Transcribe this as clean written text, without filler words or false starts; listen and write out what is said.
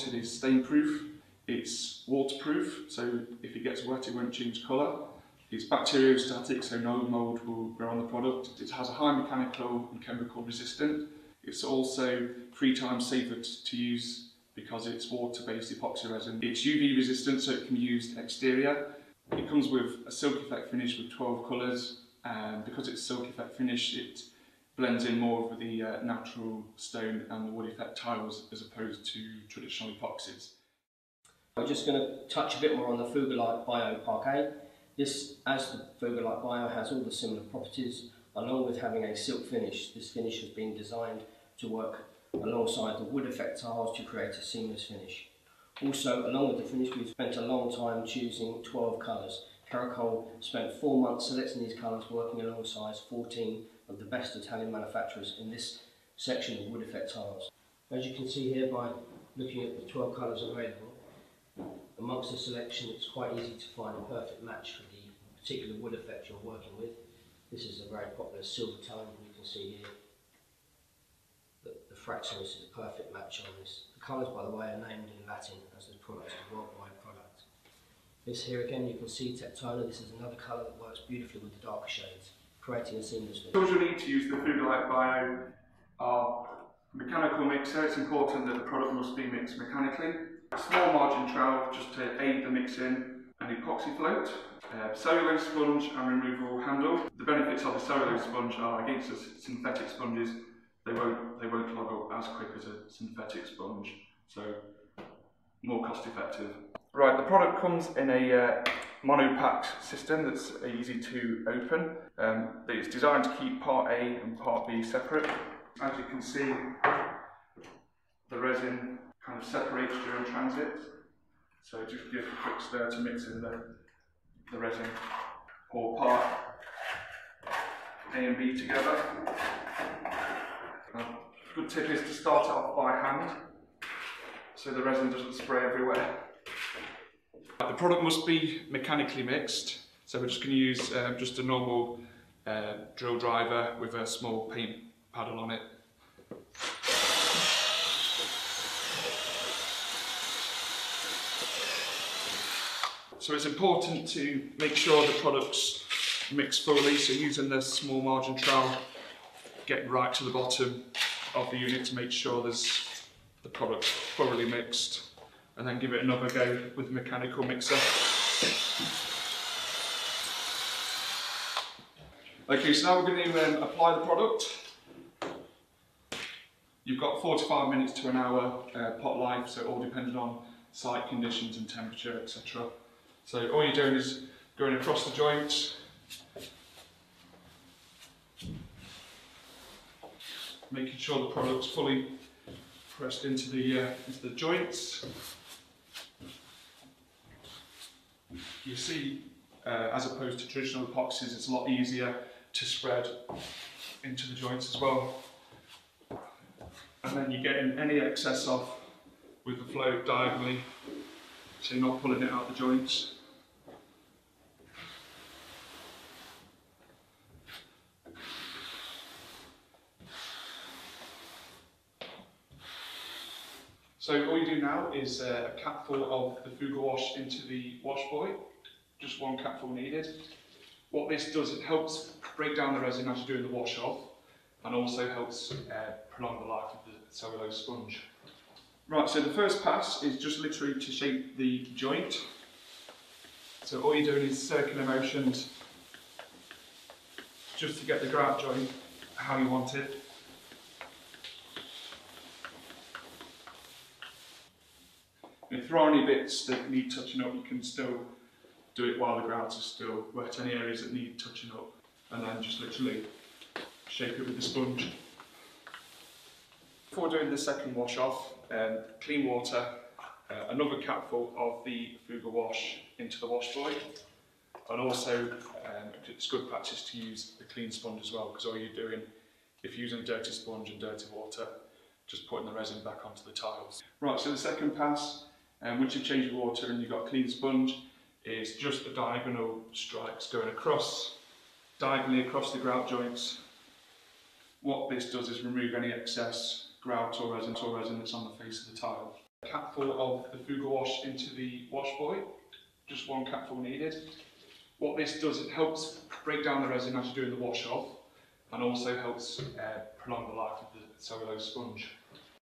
product. It is stain proof, it's waterproof, so if it gets wet it won't change colour. It's bacteriostatic, so no mould will grow on the product. It has a high mechanical and chemical resistance. It's also 3 times safer to use because it's water-based epoxy resin. It's UV resistant, so it can be used exterior. It comes with a silk effect finish with 12 colours, and because it's silk effect finish, it blends in more with the natural stone and the wood effect tiles as opposed to traditional epoxies. I'm just going to touch a bit more on the Fugalite Bio Parquet. This, as the Fugalite Bio, has all the similar properties, along with having a silk finish. This finish has been designed to work alongside the wood effect tiles to create a seamless finish. Also, along with the finish, we've spent a long time choosing 12 colours. Caracol spent 4 months selecting these colours, working alongside 14 of the best Italian manufacturers in this section of wood effect tiles. As you can see here, by looking at the 12 colours available, amongst the selection it's quite easy to find a perfect match for the particular wood effect you're working with. This is a very popular silver tone, you can see here. The fractionless is a perfect match on this. The colours, by the way, are named in Latin, as the product is a worldwide product. This here again, you can see Tectona. This is another colour that works beautifully with the darker shades, creating a seamless finish. Tools you'll need to use the Fugalite Bio are mechanical mixer. It's important that the product must be mixed mechanically. A small margin trowel just to aid the mixing, an epoxy float, cellulose sponge and removable handle. The benefits of the cellulose sponge are against the synthetic sponges, they won't clog up as quick as a synthetic sponge, so more cost effective. Right, the product comes in a mono-pack system that's easy to open. It's designed to keep part A and part B separate. As you can see, the resin kind of separates during transit, so just give a quick stir to mix in the resin. Pour part A and B together. A good tip is to start it off by hand, so the resin doesn't spray everywhere. The product must be mechanically mixed, so we're just going to use just a normal drill driver with a small paint paddle on it. So it's important to make sure the product's mixed fully, so using the small margin trowel, get right to the bottom of the unit to make sure the product's thoroughly mixed, and then give it another go with the mechanical mixer. Okay, so now we're going to apply the product. You've got 45 minutes to an hour pot life, so it all depends on site conditions and temperature, etc. So all you're doing is going across the joints, making sure the product's fully pressed into the joints. You see, as opposed to traditional epoxies, it's a lot easier to spread into the joints as well. And then you're getting any excess off with the float diagonally, so you're not pulling it out the joints. So all you do now is a capful of the Fugal wash into the wash buoy, just 1 capful needed. What this does, it helps break down the resin as you're doing the wash off, and also helps prolong the life of the cellulose sponge. Right, so the first pass is just literally to shape the joint. So all you're doing is circular motions just to get the grout joint how you want it. If there are any bits that need touching up, you can still do it while the grouts are still wet, any areas that need touching up, and then just literally shape it with the sponge. Before doing the second wash off, clean water, another capful of the Fugal wash into the wash buoy, and also it's good practice to use the clean sponge as well, because all you're doing, if you're using a dirty sponge and dirty water, just putting the resin back onto the tiles. Right, so the second pass, once you've changed the water and you've got a clean sponge, is just the diagonal strikes going across, diagonally across the grout joints. What this does is remove any excess grout or resin that's on the face of the tile. A capful of the Fuga wash into the wash boy, just one capful needed. What this does, it helps break down the resin as you're doing the wash off, and also helps prolong the life of the cellulose sponge.